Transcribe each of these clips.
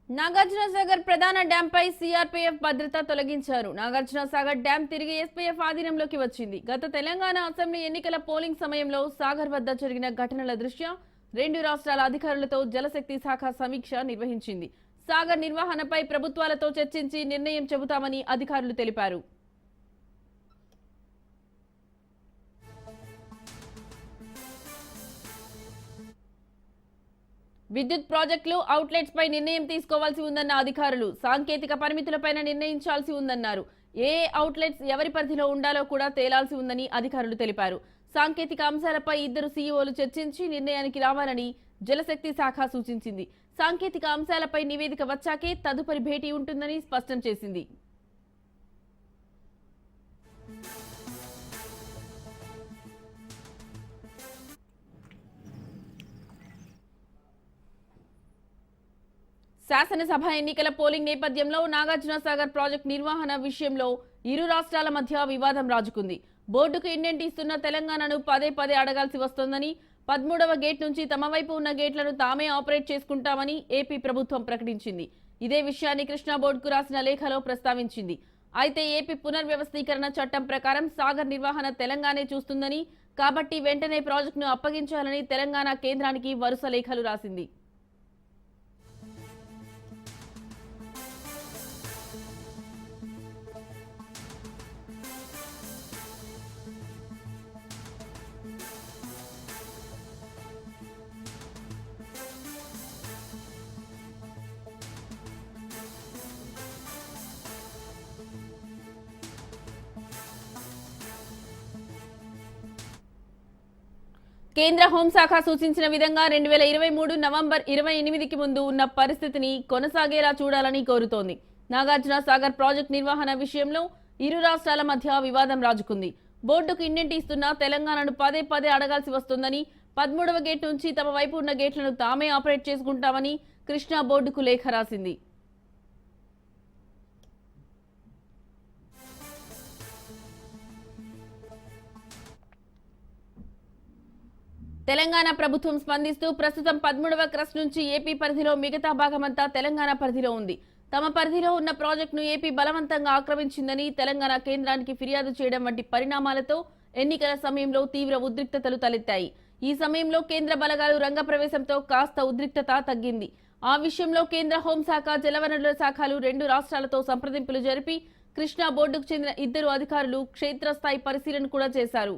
నాగార్జునసాగర్ ప్రధాన డ్యాంపై సీఆర్పీఎఫ్ భద్రత తొలగించారు. నాగార్జునసాగర్ డ్యాం తిరిగి ఎస్పీఎఫ్ ఆధీనంలోకి వచ్చింది. గత తెలంగాణ అసెంబ్లీ ఎన్నికల పోలింగ్ సమయంలో సాగర్ వద్ద జరిగిన ఘటనల దృష్ట్యా రెండు రాష్ట్రాల అధికారులతో జలశక్తి శాఖ సమీక్ష నిర్వహించింది. సాగర్ నిర్వహణపై ప్రభుత్వాలతో చర్చించి నిర్ణయం చెబుతామని అధికారులు తెలిపారు. విద్యుత్ ప్రాజెక్టులు అవుట్లెట్స్ పై నిర్ణయం తీసుకోవాల్సి ఉందన్న అధికారులు సాంకేతిక పరిమితులపైన నిర్ణయించాల్సి ఉందన్నారు. ఏ అవుట్లెట్స్ ఎవరి పరిధిలో ఉండాలో కూడా తేలాల్సి ఉందని అధికారులు తెలిపారు. సాంకేతిక అంశాలపై ఇద్దరు సీఈఓలు చర్చించి నిర్ణయానికి రావాలని జలశక్తి శాఖ సూచించింది. సాంకేతిక అంశాలపై నివేదిక వచ్చాకే తదుపరి భేటీ ఉంటుందని స్పష్టం చేసింది. శాసనసభ ఎన్నికల పోలింగ్ నేపథ్యంలో నాగార్జునసాగర్ ప్రాజెక్టు నిర్వహణ విషయంలో ఇరు రాష్ట్రాల మధ్య వివాదం రాజుకుంది. బోర్డుకు ఇండెంట్ ఇస్తున్న తెలంగాణను పదే పదే అడగాల్సి వస్తోందని, 13వ గేట్ నుంచి తమ వైపు ఉన్న గేట్లను తామే ఆపరేట్ చేసుకుంటామని ఏపీ ప్రభుత్వం ప్రకటించింది. ఇదే విషయాన్ని కృష్ణా బోర్డుకు రాసిన లేఖలో ప్రస్తావించింది. అయితే ఏపీ పునర్వ్యవస్థీకరణ చట్టం ప్రకారం సాగర్ నిర్వహణ తెలంగాణే చూస్తుందని, కాబట్టి వెంటనే ప్రాజెక్టును అప్పగించాలని తెలంగాణ కేంద్రానికి వరుస లేఖలు రాసింది. కేంద్ర హోంశాఖ సూచించిన విధంగా 2023 నవంబర్ 28కి ముందు ఉన్న పరిస్థితిని కొనసాగేలా చూడాలని కోరుతోంది. నాగార్జున సాగర్ ప్రాజెక్టు నిర్వహణ విషయంలో ఇరు రాష్ట్రాల మధ్య వివాదం రాజుకుంది. బోర్డుకు ఇండెంట్ ఇస్తున్న తెలంగాణను పదే పదే అడగాల్సి వస్తోందని, 13వ గేట్ నుంచి తమ వైపు ఉన్న గేట్లను తామే ఆపరేట్ చేసుకుంటామని కృష్ణా బోర్డుకు లేఖ రాసింది. తెలంగాణ ప్రభుత్వం స్పందిస్తూ ప్రస్తుతం 13వ క్రస్ నుంచి ఏపీ పరిధిలో మిగతా భాగమంతా తెలంగాణ పరిధిలో ఉంది. తమ పరిధిలో ఉన్న ప్రాజెక్టును ఏపీ బలవంతంగా ఆక్రమించిందని తెలంగాణ కేంద్రానికి ఫిర్యాదు చేయడం వంటి పరిణామాలతో ఎన్నికల సమయంలో తీవ్ర ఉద్రిక్తతలు తలెత్తాయి. ఈ సమయంలో కేంద్ర బలగాలు రంగప్రవేశంతో కాస్త ఉద్రిక్తత తగ్గింది. ఆ విషయంలో కేంద్ర హోంశాఖ, జలవనరుల శాఖలు రెండు రాష్ట్రాలతో సంప్రదింపులు జరిపి కృష్ణా బోర్డుకు చెందిన ఇద్దరు అధికారులు క్షేత్రస్థాయి పరిశీలన కూడా చేశారు.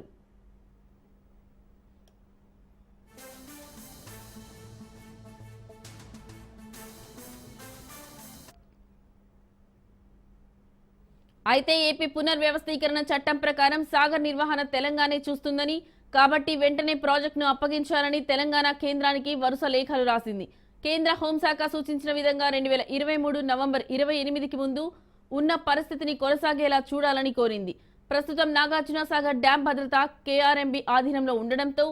అయితే ఏపీ పునర్వ్యవస్థీకరణ చట్టం ప్రకారం సాగర్ నిర్వహణ తెలంగాణే చూస్తుందని, కాబట్టి వెంటనే ప్రాజెక్టును అప్పగించాలని తెలంగాణ కేంద్రానికి వరుస లేఖలు రాసింది. కేంద్ర హోంశాఖ సూచించిన విధంగా 2023 నవంబర్ 28కి ముందు ఉన్న పరిస్థితిని కొనసాగేలా చూడాలని కోరింది. ప్రస్తుతం నాగార్జునసాగర్ డ్యాం భద్రత కేఆర్ఎంబీ ఆధీనంలో ఉండడంతో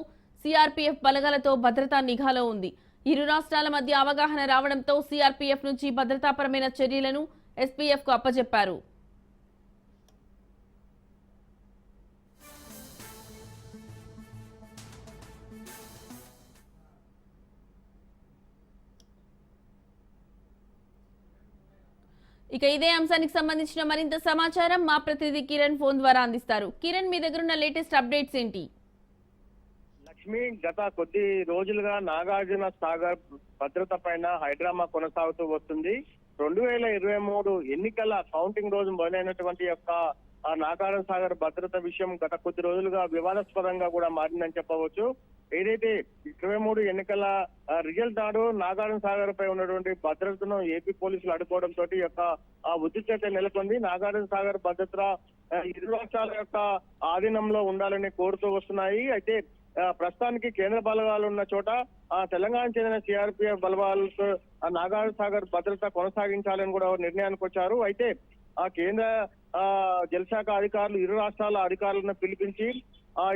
సీఆర్పీఎఫ్ బలగాలతో భద్రతా నిఘాలో ఉంది. ఇరు రాష్ట్రాల మధ్య అవగాహన రావడంతో సీఆర్పీఎఫ్ నుంచి భద్రతాపరమైన చర్యలను ఎస్పీఎఫ్ కు అప్పచెప్పారు. ఇక ఇదే అంశానికి సంబంధించిన మరింత సమాచారం మా ప్రతినిధి కిరణ్ ఫోన్ ద్వారా అందిస్తారు. కిరణ్, మీ దగ్గర ఉన్న లేటెస్ట్ అప్డేట్స్ ఏంటి? లక్ష్మి, గత కొద్ది రోజులుగా నాగార్జున సాగర్ భద్రత పైన హైడ్రామా కొనసాగుతూ వస్తుంది. 2023 ఎన్నికల కౌంటింగ్ రోజు మొదలైనటువంటి యొక్క నాగార్జున సాగర్ భద్రత విషయం గత కొద్ది రోజులుగా వివాదాస్పదంగా కూడా మారిందని చెప్పవచ్చు. ఏదైతే 23 ఎన్నికల రిజల్ట్ నాడు నాగార్జున సాగర్ పై ఉన్నటువంటి భద్రతను ఏపీ పోలీసులు అడ్డుకోవడం తోటి యొక్క ఉద్రిక్తత నెలకొంది. నాగార్జున సాగర్ భద్రత ఇరు రాష్ట్రాల యొక్క ఆధీనంలో ఉండాలని కోరుతూ వస్తున్నాయి. అయితే ప్రస్తుతానికి కేంద్ర బలగాలు ఉన్న చోట తెలంగాణ చెందిన సిఆర్పిఎఫ్ బలగాలతో నాగార్జున సాగర్ భద్రత కొనసాగించాలని కూడా నిర్ణయానికి వచ్చారు. అయితే ఆ కేంద్ర జలశాఖ అధికారులు ఇరు రాష్ట్రాల అధికారులను పిలిపించి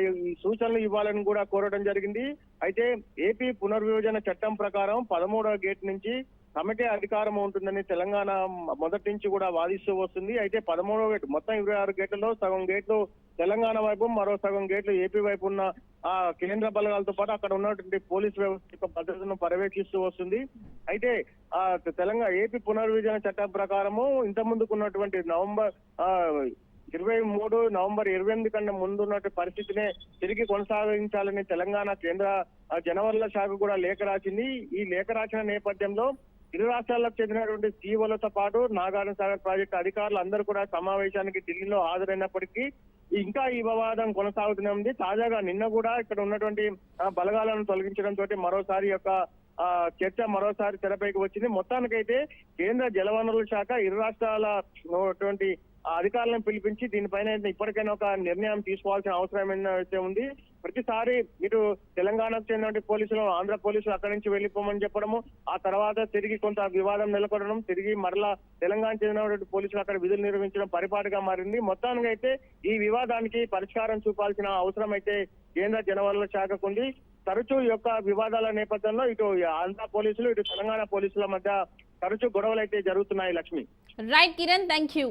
ఈ సూచనలు ఇవ్వాలని కూడా కోరడం జరిగింది. అయితే ఏపీ పునర్విభజన చట్టం ప్రకారం 13వ గేట్ నుంచి తమకే అధికారం ఉంటుందని తెలంగాణ మొదటి నుంచి కూడా వాదిస్తూ వస్తుంది. అయితే 13వ గేట్ మొత్తం 26 గేట్లలో సగం గేట్లు తెలంగాణ వైపు, మరో సగం గేట్లు ఏపీ వైపు ఉన్న ఆ కేంద్ర బలగాలతో పాటు అక్కడ ఉన్నటువంటి పోలీస్ వ్యవస్థ యొక్క భద్రతను పర్యవేక్షిస్తూ వస్తుంది. అయితే ఆ ఏపీ పునర్విభజన చట్టం ప్రకారము ఇంత ముందుకు ఉన్నటువంటి నవంబర్ 28 కన్నా ముందు ఉన్నటువంటి పరిస్థితినే తిరిగి కొనసాగించాలని తెలంగాణ కేంద్ర జనవరుల శాఖ కూడా లేఖ రాసింది. ఈ లేఖ రాసిన నేపథ్యంలో ఇరు రాష్ట్రాలకు చెందినటువంటి సీఓలతో పాటు నాగార్జున సాగర్ ప్రాజెక్టు అధికారులు అందరూ కూడా సమావేశానికి ఢిల్లీలో హాజరైనప్పటికీ ఇంకా ఈ వివాదం కొనసాగుతూనే ఉంది. తాజాగా నిన్న కూడా ఇక్కడ ఉన్నటువంటి బలగాలను తొలగించడంతో మరోసారి యొక్క చర్చ మరోసారి తెరపైకి వచ్చింది. మొత్తానికైతే కేంద్ర జలవనరుల శాఖ ఇరు రాష్ట్రాల అధికారులను పిలిపించి దీనిపైన ఇప్పటికైనా ఒక నిర్ణయం తీసుకోవాల్సిన అవసరం అయితే ఉంది. ప్రతిసారి ఇటు తెలంగాణకు చెందిన పోలీసులు, ఆంధ్ర పోలీసులు అక్కడి నుంచి వెళ్లిపోమని చెప్పడము, ఆ తర్వాత తిరిగి కొంత వివాదం నెలకొనడం, తిరిగి మరలా తెలంగాణ చెందిన పోలీసులు అక్కడ విధులు నిర్వహించడం పరిపాటిగా మారింది. మొత్తానికి అయితే ఈ వివాదానికి పరిష్కారం చూపాల్సిన అవసరం అయితే కేంద్ర జలవనరుల శాఖకు ఉంది. తరచూ ఈ యొక్క వివాదాల నేపథ్యంలో ఇటు ఆంధ్ర పోలీసులు, ఇటు తెలంగాణ పోలీసుల మధ్య తరచూ గొడవలు అయితే జరుగుతున్నాయి. Lakshmi. Right Kiran, thank you.